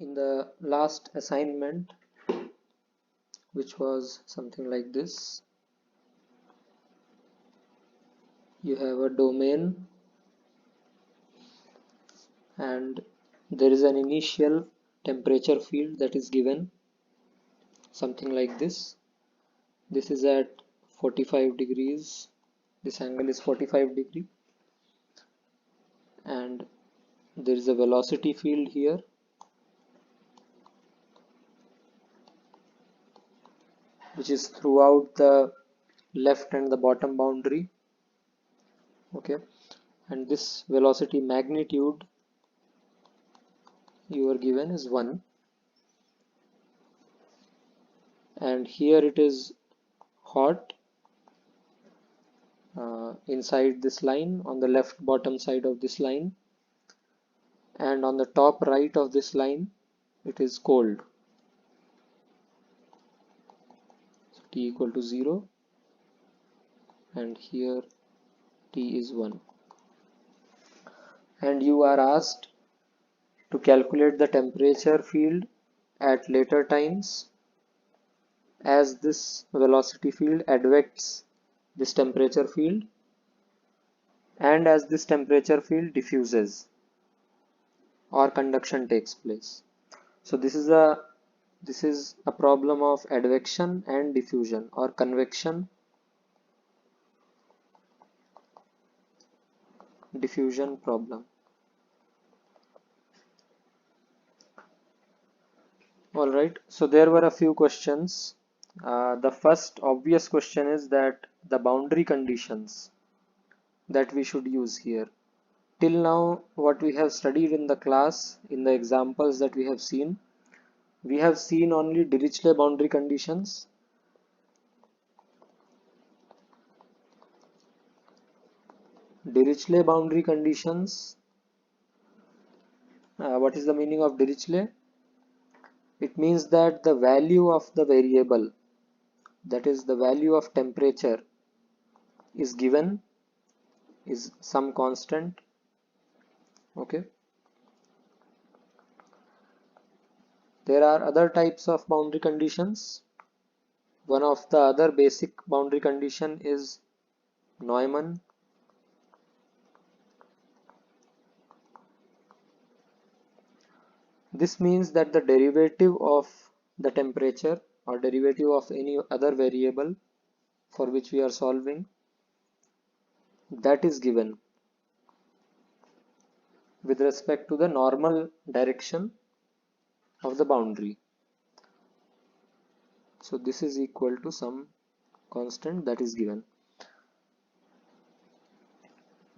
In the last assignment, which was something like this, you have a domain and there is an initial temperature field that is given, something like this. This is at 45 degrees, this angle is 45 degree, and there is a velocity field here, which is throughout the left and the bottom boundary. Okay, and this velocity magnitude you are given is 1, and here it is hot inside this line on the left bottom side of this line, and on the top right of this line it is cold. So T equal to 0, and here T is 1, and you are asked to calculate the temperature field at later times as this velocity field advects this temperature field and as this temperature field diffuses or conduction takes place. So this is a problem of advection and diffusion, or convection diffusion problem. Alright, so there were a few questions. The first obvious question is that the boundary conditions that we should use here. Till now, what we have studied in the class, in the examples that we have seen only Dirichlet boundary conditions. Dirichlet boundary conditions. What is the meaning of Dirichlet? It means that the value of the variable, that is the value of temperature, is given, is some constant. Okay. There are other types of boundary conditions. One of the other basic boundary condition is Neumann. This means that the derivative of the temperature or derivative of any other variable for which we are solving, that is given with respect to the normal direction of the boundary. So this is equal to some constant that is given.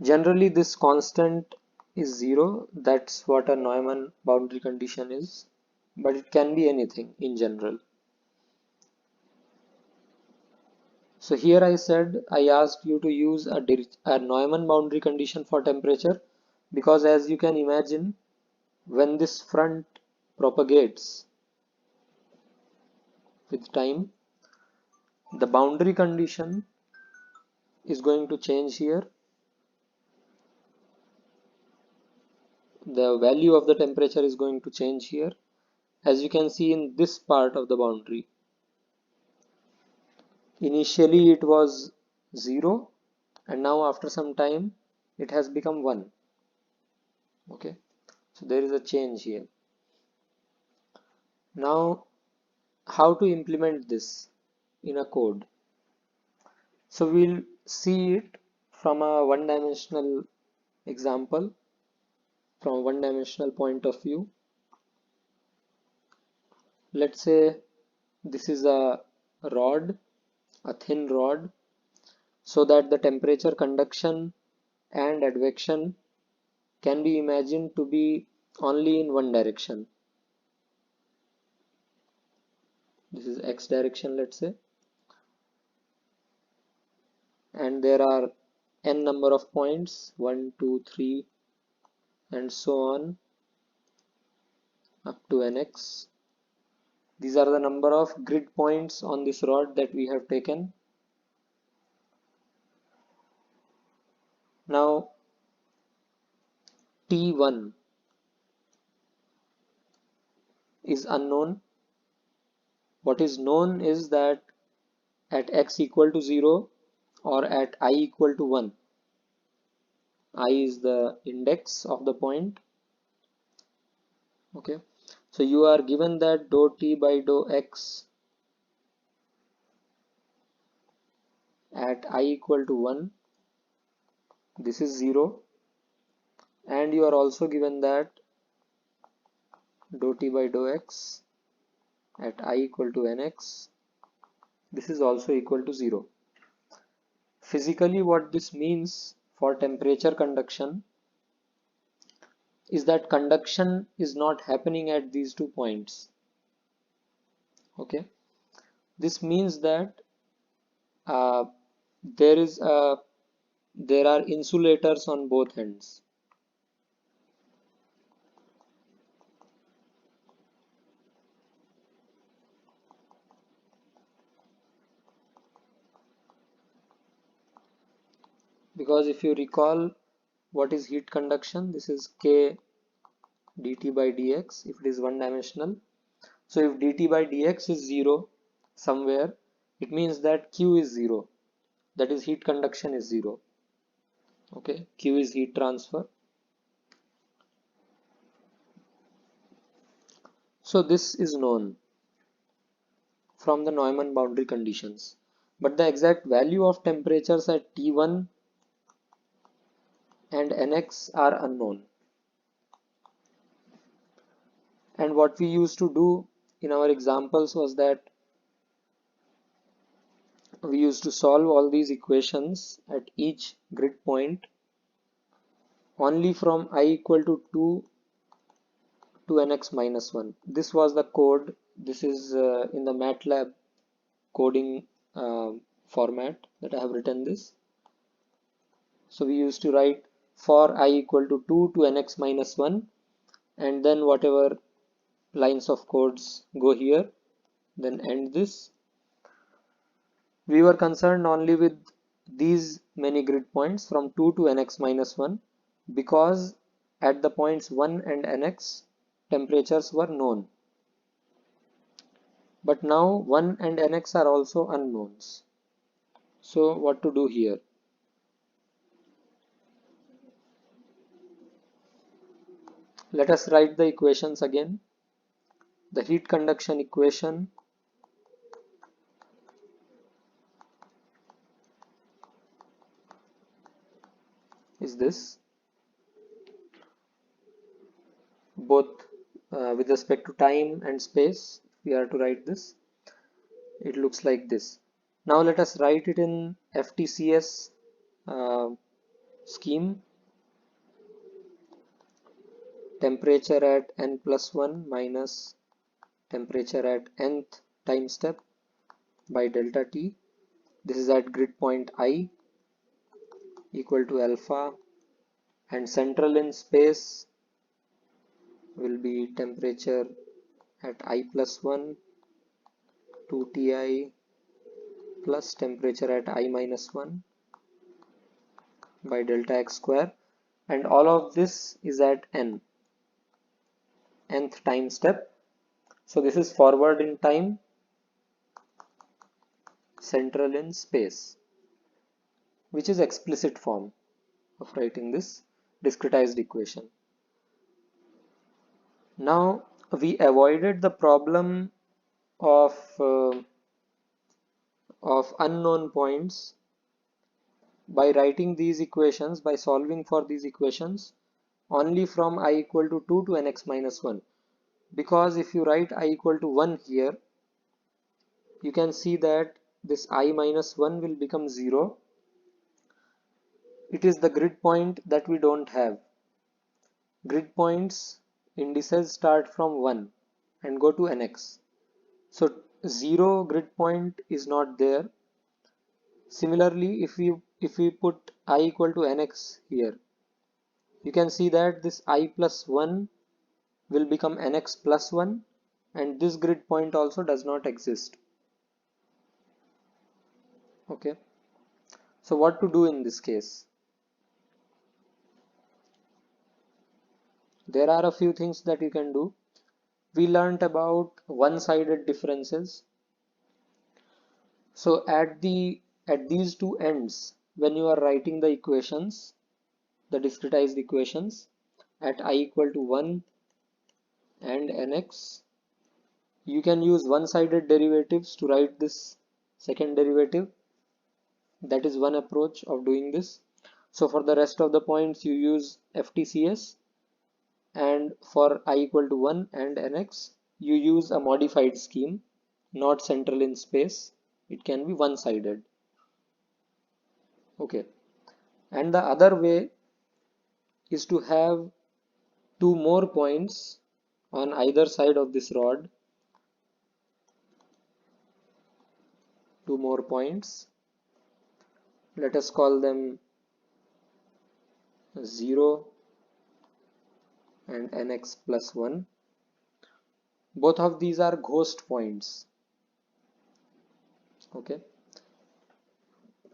Generally this constant is 0. That's what a Neumann boundary condition is, but it can be anything in general. So here I asked you to use a Neumann boundary condition for temperature, because as you can imagine, when this front propagates with time, the boundary condition is going to change here. The value of the temperature is going to change here, as you can see in this part of the boundary. Initially it was 0, and now after some time it has become 1. Okay, so there is a change here. Now how to implement this in a code? So we'll see it from a one-dimensional example, from a one-dimensional point of view. Let's say this is a rod, a thin rod, so that the temperature conduction and advection can be imagined to be only in one direction. This is x direction, let's say, and there are n number of points, 1, 2, 3, and so on up to nx. These are the number of grid points on this rod that we have taken. Now T1, is unknown. What is known is that at x equal to 0 or at I equal to 1, I is the index of the point. Okay, so you are given that dou t by dou x at I equal to 1, this is 0, and you are also given that dou t by dou x at I equal to nx, this is also equal to 0. Physically, what this means for temperature conduction is that conduction is not happening at these 2 points. Okay, this means that uh, there is a there are insulators on both ends. Because if you recall what is heat conduction, this is k dt by dx if it is one dimensional. So if dt by dx is 0 somewhere, it means that q is 0, that is heat conduction is 0. Okay, q is heat transfer. So this is known from the Neumann boundary conditions, but the exact value of temperatures at T1 and Nx are unknown. And what we used to do in our examples was that we used to solve all these equations at each grid point only from I equal to 2 to Nx minus 1. This was the code. This is in the MATLAB coding format that I have written this. So we used to write for I equal to 2 to Nx minus 1, and then whatever lines of codes go here, then end this. We were concerned only with these many grid points from 2 to Nx minus 1 because at the points 1 and Nx temperatures were known. But now 1 and Nx are also unknowns. So what to do here? Let us write the equations again. The heat conduction equation is this, both with respect to time and space. If we are to write this, it looks like this. Now let us write it in FTCS scheme. Temperature at n plus 1 minus temperature at nth time step by delta T. This is at grid point I equal to alpha, and central in space will be temperature at I plus 1 to Ti plus temperature at I minus 1 by delta x square, and all of this is at nth time step. So this is forward in time, central in space, which is explicit form of writing this discretized equation. Now we avoided the problem of unknown points by writing these equations, by solving for these equations only from I equal to 2 to Nx minus 1, because if you write I equal to 1 here, you can see that this I minus 1 will become 0. It is the grid point that we don't have. Grid points indices start from 1 and go to Nx. So 0 grid point is not there. Similarly, if we put I equal to Nx here, you can see that this I plus 1 will become Nx plus 1, and this grid point also does not exist. Okay, so what to do in this case? There are a few things that you can do. we learnt about one-sided differences. So at these two ends, when you are writing the equations, the discretized equations at I equal to 1 and nx, you can use one-sided derivatives to write this second derivative. That is one approach of doing this. So for the rest of the points, you use FTCS, and for I equal to 1 and nx, you use a modified scheme, not central in space. It can be one-sided. Okay. And the other way is to have two more points on either side of this rod, two more points. Let us call them 0 and nx plus 1. Both of these are ghost points. Okay.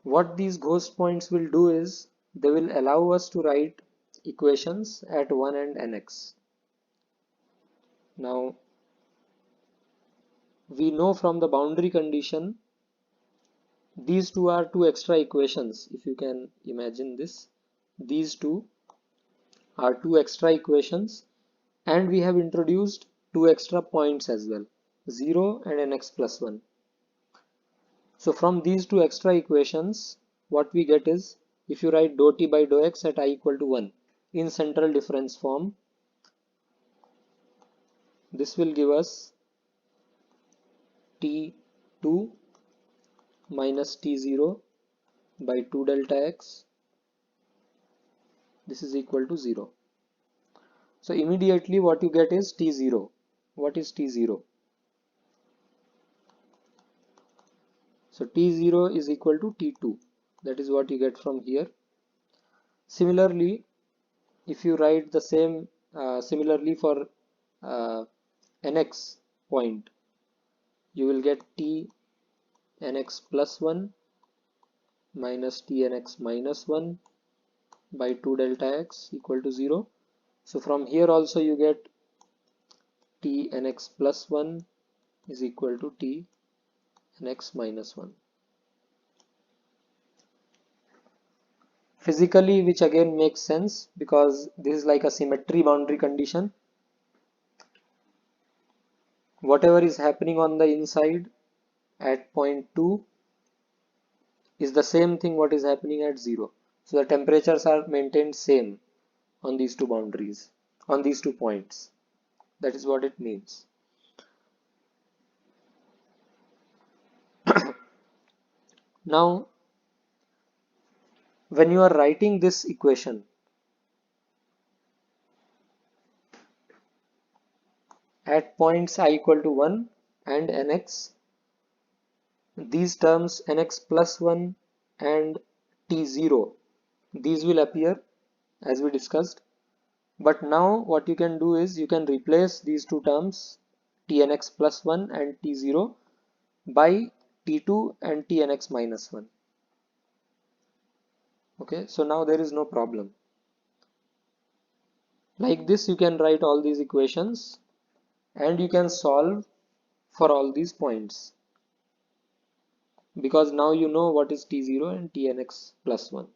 What these ghost points will do is they will allow us to write equations at 1 and nx. Now, we know from the boundary condition these two are two extra equations. If you can imagine this, these two are two extra equations, and we have introduced two extra points as well, 0 and nx plus 1. So from these two extra equations, what we get is, if you write dou t by dou x at I equal to 1 in central difference form, this will give us t2 minus t0 by 2 delta x. This is equal to 0. So immediately what you get is t0. What is t0? So t0 is equal to t2. That is what you get from here. Similarly, if you write the same similarly for nx point, you will get t nx plus 1 minus t nx minus 1 by 2 delta x equal to 0. So from here also you get t nx plus 1 is equal to t nx minus 1. Physically, which again makes sense because this is like a symmetry boundary condition. Whatever is happening on the inside at point 2 is the same thing what is happening at 0. So the temperatures are maintained same on these two boundaries, on these 2 points. That is what it means. Now, when you are writing this equation at points I equal to 1 and nx, these terms nx plus 1 and t0, these will appear as we discussed. But now what you can do is you can replace these two terms tnx plus 1 and t0 by t2 and tnx minus 1. Okay, so now there is no problem. Like this you can write all these equations and you can solve for all these points, because now you know what is t0 and tnx plus 1.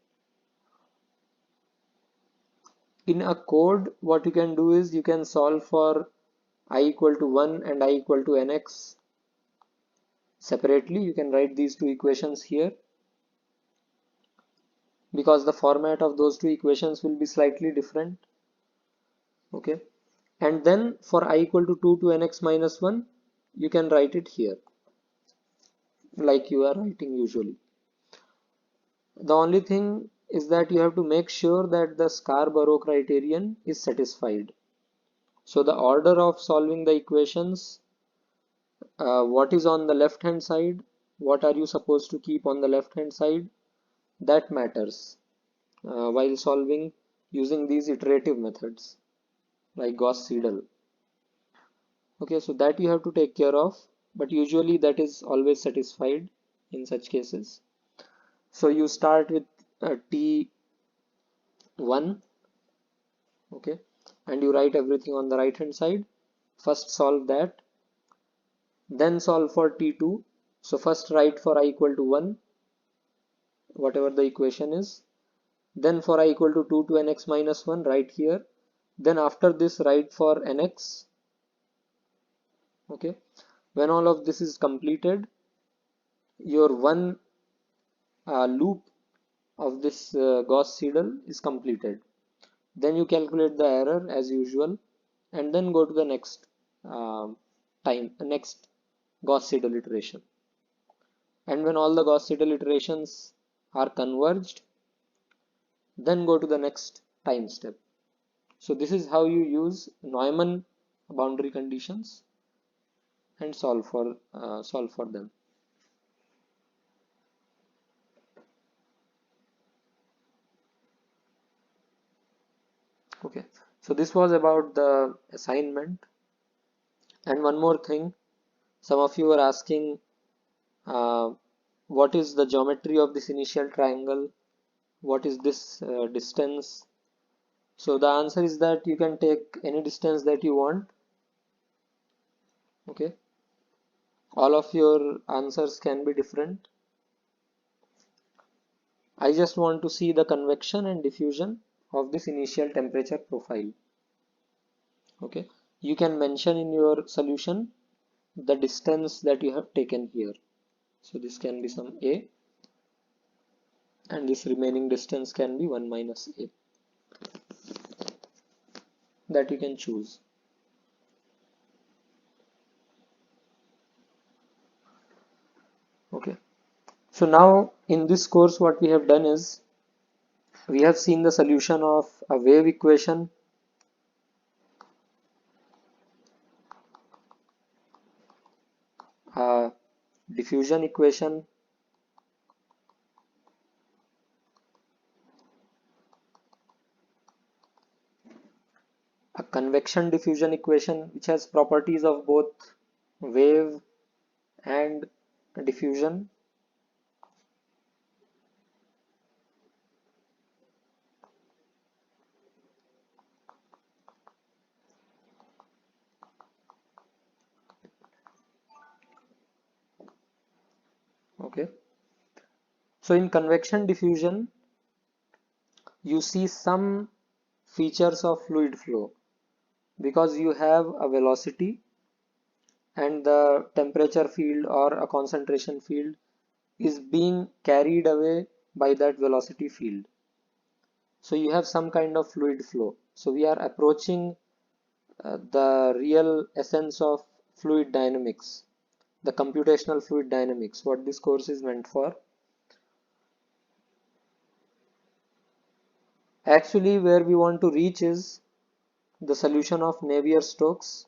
In a code, what you can do is you can solve for I equal to 1 and I equal to nx separately. You can write these two equations here because the format of those two equations will be slightly different. Okay, and then for I equal to 2 to nx minus 1, you can write it here like you are writing usually. The only thing is that you have to make sure that the Scarborough criterion is satisfied. So the order of solving the equations, what is on the left hand side, what are you supposed to keep on the left hand side, that matters while solving using these iterative methods like Gauss-Seidel. Okay, so that you have to take care of, but usually that is always satisfied in such cases. So you start with t1, okay, and you write everything on the right hand side, First solve that, then solve for T2. So first write for I equal to 1, whatever the equation is. Then for I equal to 2 to nx minus 1, write here. Then after this, write for nx. Okay. When all of this is completed, your one loop of this Gauss Seidel is completed. Then you calculate the error as usual, and then go to the next next Gauss Seidel iteration. And when all the Gauss Seidel iterations are converged, then go to the next time step. So this is how you use Neumann boundary conditions and solve for them. Okay, so this was about the assignment. And one more thing, some of you were asking uh, what is the geometry of this initial triangle, what is this distance. So the answer is that you can take any distance that you want. Okay, all of your answers can be different. I just want to see the convection and diffusion of this initial temperature profile. Okay, you can mention in your solution the distance that you have taken here. So this can be some a, and this remaining distance can be 1 minus a, that you can choose. Okay, so now in this course what we have done is we have seen the solution of a wave equation, a diffusion equation, a convection diffusion equation which has properties of both wave and diffusion, okay. So in convection diffusion you see some features of fluid flow because you have a velocity and the temperature field or a concentration field is being carried away by that velocity field. So you have some kind of fluid flow. So we are approaching the real essence of fluid dynamics, the computational fluid dynamics, what this course is meant for. Actually, where we want to reach is the solution of Navier-Stokes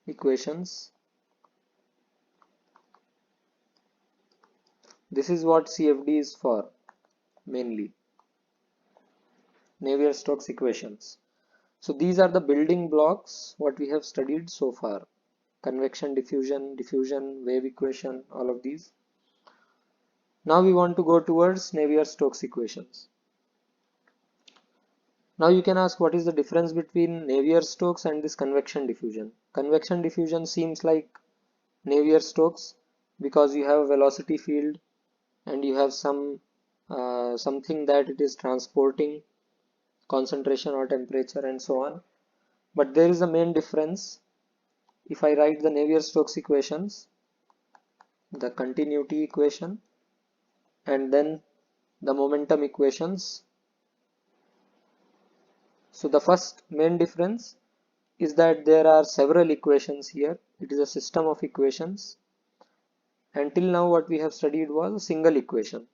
equations. This is what CFD is for, mainly, Navier-Stokes equations. So these are the building blocks what we have studied so far. Convection, diffusion, wave equation, all of these. Now we want to go towards Navier-Stokes equations. Now you can ask what is the difference between Navier-Stokes and this convection diffusion. Convection diffusion seems like Navier-Stokes because you have a velocity field and you have something that it is transporting, concentration or temperature and so on. But there is a main difference. If I write the Navier-Stokes equations, the continuity equation and then the momentum equations. So the first main difference is that there are several equations here. It is a system of equations. Until now what we have studied was a single equation.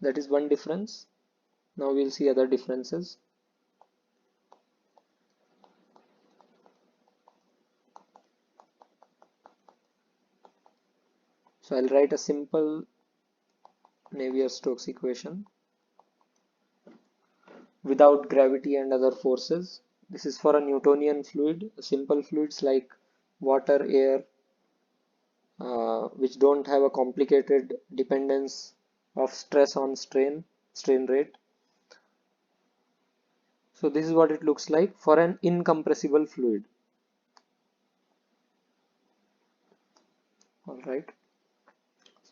That is one difference. Now we'll see other differences. So I'll write a simple Navier-Stokes equation without gravity and other forces. This is for a Newtonian fluid, simple fluids like water, air, which don't have a complicated dependence of stress on strain rate. So this is what it looks like for an incompressible fluid. All right.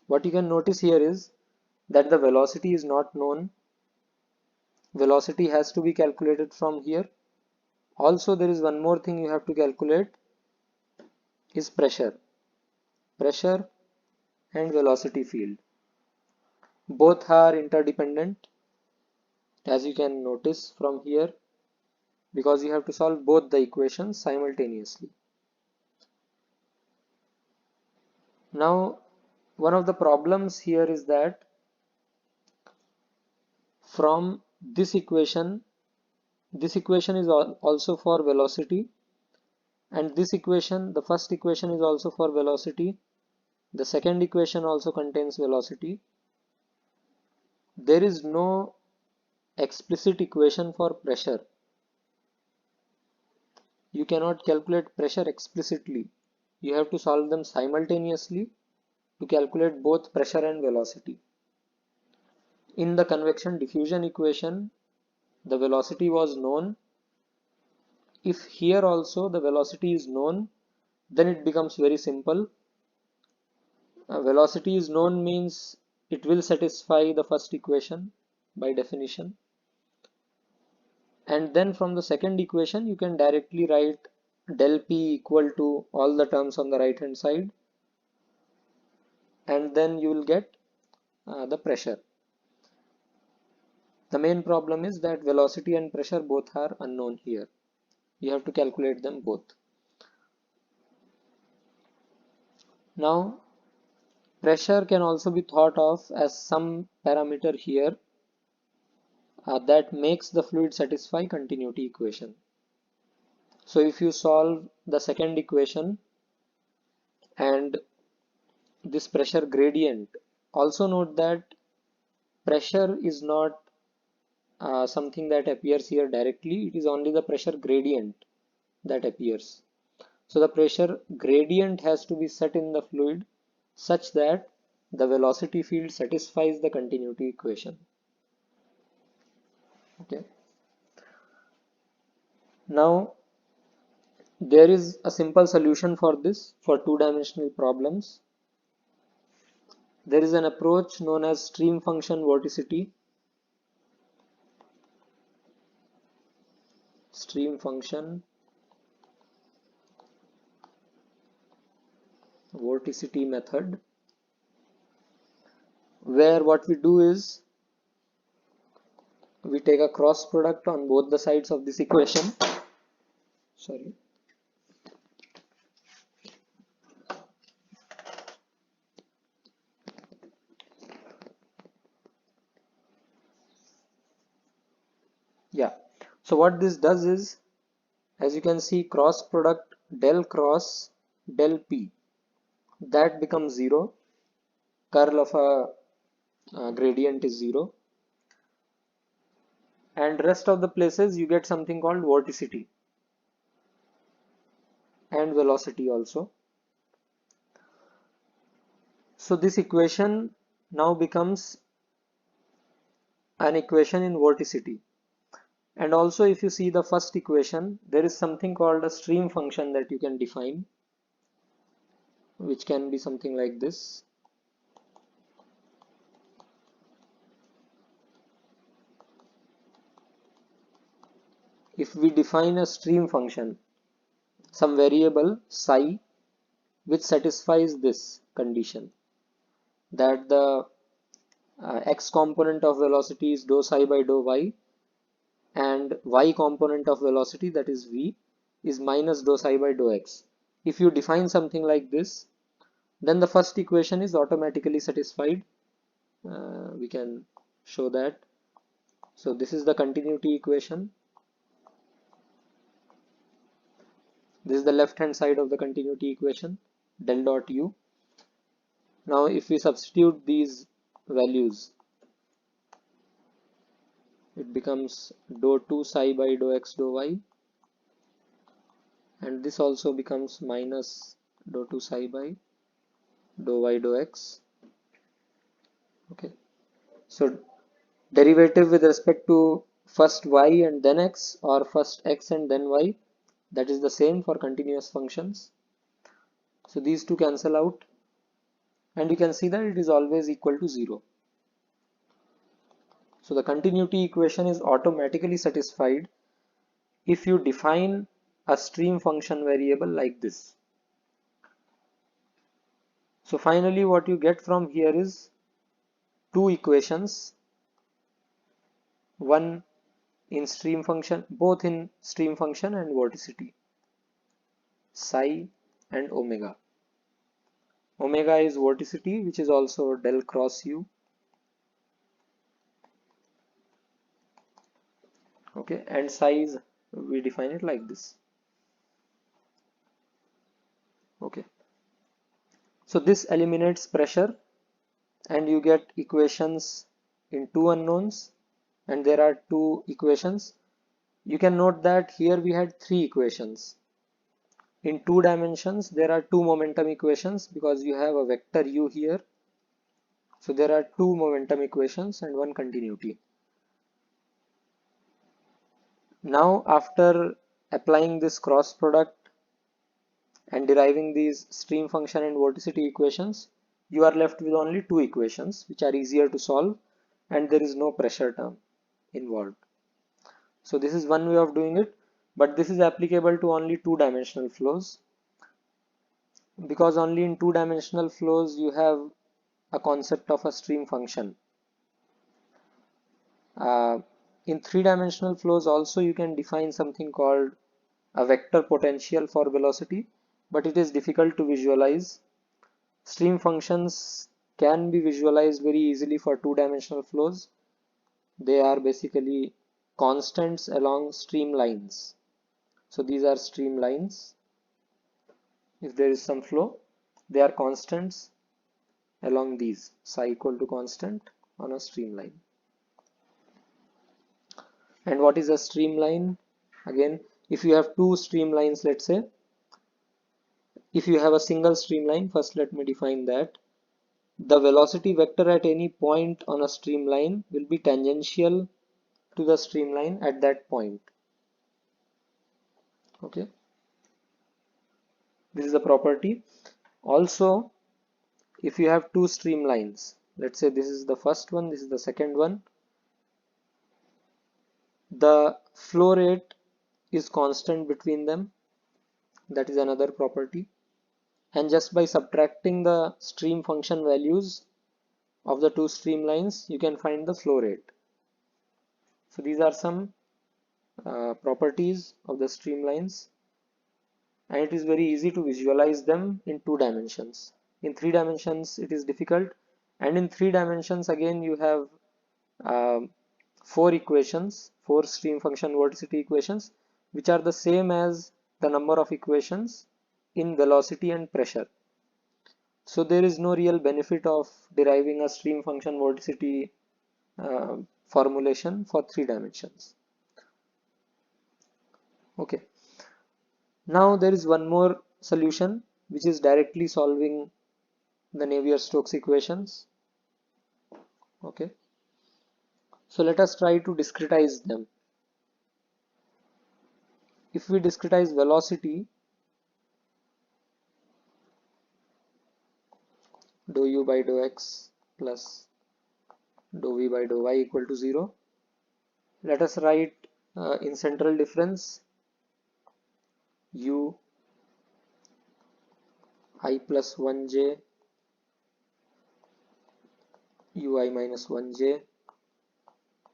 What you can notice here is that the velocity is not known. Velocity has to be calculated from here. Also, there is one more thing you have to calculate is pressure. Pressure and velocity field. Both are interdependent, as you can notice from here, because you have to solve both the equations simultaneously. Now, one of the problems here is that from this equation is also for velocity, and this equation, the first equation, is also for velocity. The second equation also contains velocity. There is no explicit equation for pressure. You cannot calculate pressure explicitly. You have to solve them simultaneously to calculate both pressure and velocity. In the convection diffusion equation, the velocity was known. If here also the velocity is known, then it becomes very simple. Velocity is known means it will satisfy the first equation by definition. And then from the second equation, you can directly write del P equal to all the terms on the right hand side, and then you will get the pressure. The main problem is that velocity and pressure both are unknown here. You have to calculate them both. Now, pressure can also be thought of as some parameter here that makes the fluid satisfy continuity equation. So if you solve the second equation and this pressure gradient, also note that pressure is not something that appears here directly. It is only the pressure gradient that appears. So the pressure gradient has to be set in the fluid such that the velocity field satisfies the continuity equation. Okay. Now there is a simple solution for this for two-dimensional problems. There is an approach known as stream function vorticity. Stream function vorticity method, where what we do is we take a cross product on both the sides of this equation. Sorry. Yeah. So what this does is, as you can see, cross product del cross del P, that becomes 0. Curl of a gradient is 0. And rest of the places you get something called vorticity and velocity also. So this equation now becomes an equation in vorticity. And also if you see the first equation, there is something called a stream function that you can define, which can be something like this. If we define a stream function, some variable psi, which satisfies this condition, that the x component of velocity is dou psi by dou y, and y component of velocity, that is v, is minus dou psi by dou x. If you define something like this, then the first equation is automatically satisfied. We can show that. So this is the continuity equation. This is the left hand side of the continuity equation, del dot u. Now if we substitute these values, it becomes dou 2 psi by dou x dou y, and this also becomes minus dou 2 psi by dou y dou x. Okay, so derivative with respect to first y and then x, or first x and then y. That is the same for continuous functions. So these two cancel out, and you can see that it is always equal to 0. So the continuity equation is automatically satisfied if you define a stream function variable like this. So finally what you get from here is two equations, one in stream function, both in stream function and vorticity, psi and omega. Omega is vorticity, which is also del cross u. Okay, and psi is, we define it like this. Okay, so this eliminates pressure, and you get equations in two unknowns, and there are two equations. You can note that here we had three equations. In two dimensions, there are two momentum equations because you have a vector u here. So there are two momentum equations and one continuity. Now, after applying this cross product and deriving these stream function and vorticity equations, you are left with only two equations which are easier to solve, and there is no pressure term involved. So this is one way of doing it, but this is applicable to only two-dimensional flows, because only in two-dimensional flows you have a concept of a stream function. Uh, in three-dimensional flows also you can define something called a vector potential for velocity, but it is difficult to visualize. Stream functions can be visualized very easily for two-dimensional flows. They are basically constants along streamlines. So these are streamlines. If there is some flow, they are constants along these, psi equal to constant on a streamline. And what is a streamline? Again, if you have two streamlines, let's say, if you have a single streamline, first let me define that. The velocity vector at any point on a streamline will be tangential to the streamline at that point. Okay, this is a property. Also, if you have two streamlines, let's say this is the first one, this is the second one, the flow rate is constant between them. That is another property. And just by subtracting the stream function values of the two streamlines, you can find the flow rate. So these are some properties of the streamlines, and it is very easy to visualize them in two dimensions. In three dimensions it is difficult, and in three dimensions again you have four equations, four stream function vorticity equations, which are the same as the number of equations in velocity and pressure. So there is no real benefit of deriving a stream function vorticity formulation for three dimensions. Okay. Now there is one more solution which is directly solving the Navier-Stokes equations. Okay. So let us try to discretize them. If we discretize velocity, dou u by dou x plus dou v by dou y equal to 0. Let us write in central difference u I plus 1j ui minus 1j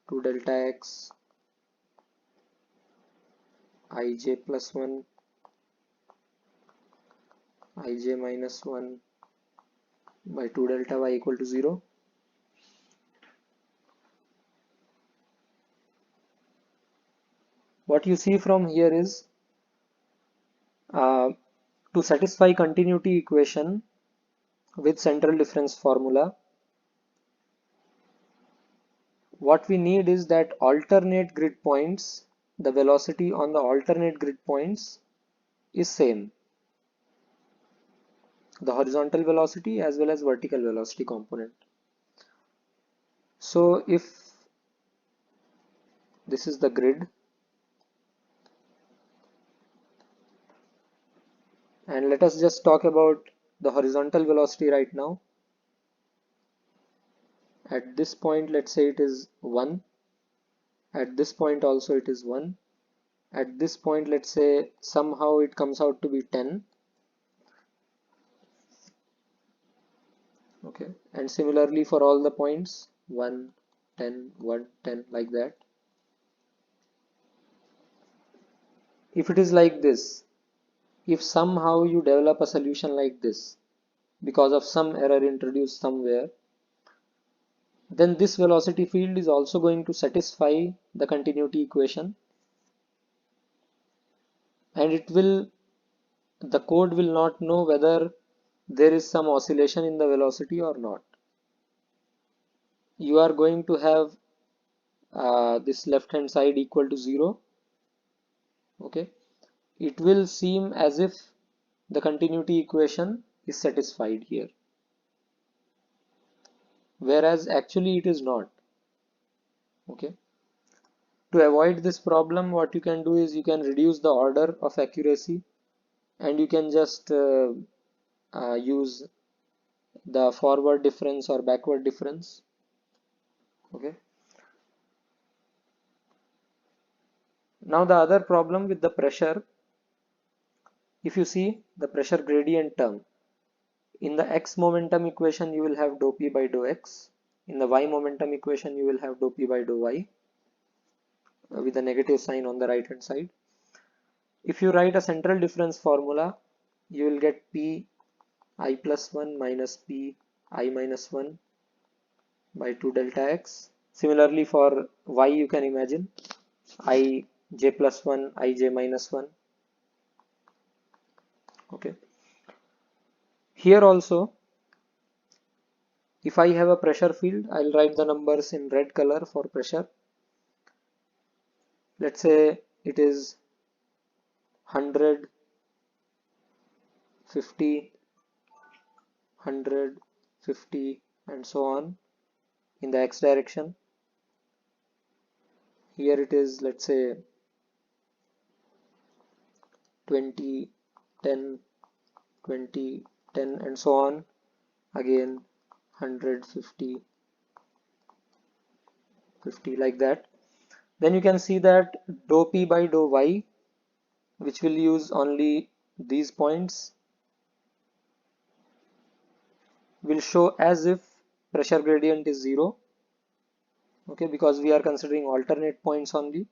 to delta x ij plus 1 ij minus 1 by 2 delta y equal to 0. What you see from here is to satisfy continuity equation with central difference formula, what we need is that alternate grid points, the velocity on the alternate grid points is same, the horizontal velocity as well as vertical velocity component. So if This is the grid, and let us just talk about the horizontal velocity right now. At this point, let's say it is 1. At this point also it is 1. At this point, let's say somehow it comes out to be 10. Okay, and similarly for all the points, 1, 10, 1, 10, like that. If it is like this, if somehow you develop a solution like this because of some error introduced somewhere, then this velocity field is also going to satisfy the continuity equation, and the code will not know whether there is some oscillation in the velocity or not. You are going to have this left hand side equal to 0. Okay, it will seem as if the continuity equation is satisfied here, whereas actually it is not. Okay, to avoid this problem, what you can do is you can reduce the order of accuracy, and you can just use the forward difference or backward difference. Okay, now the other problem with the pressure, if you see the pressure gradient term, in the x momentum equation you will have dou p by dou x, in the y momentum equation you will have dou p by dou y, with a negative sign on the right hand side. If you write a central difference formula, you will get p I plus 1 minus p I minus 1 by 2 delta x. Similarly for y, you can imagine I j plus 1 I j minus 1. Okay, here also if I have a pressure field, I'll write the numbers in red color for pressure. Let's say it is 100, 50, 100, 50, and so on in the x direction. Here it is, let's say 20, 10, 20, 10, and so on. Again 100, 50, 50, like that. Then you can see that dou p by dou y, which will use only these points, will show as if pressure gradient is 0. Okay, because we are considering alternate points only.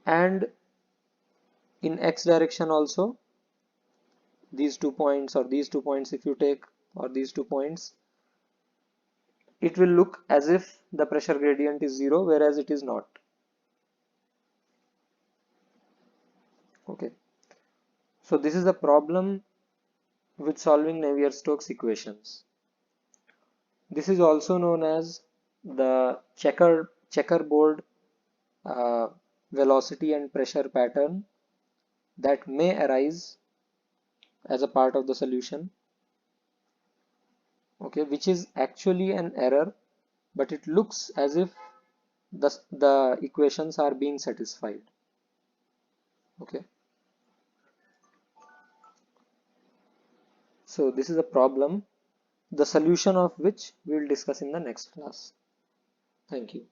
And in x direction also, these 2 points, or these 2 points if you take, or these 2 points, it will look as if the pressure gradient is 0, whereas it is not. Okay, so this is the problem with solving Navier-Stokes equations. This is also known as the checkerboard velocity and pressure pattern that may arise as a part of the solution. Okay, which is actually an error, but it looks as if the equations are being satisfied. Okay, so this is a problem, the solution of which we will discuss in the next class. Thank you.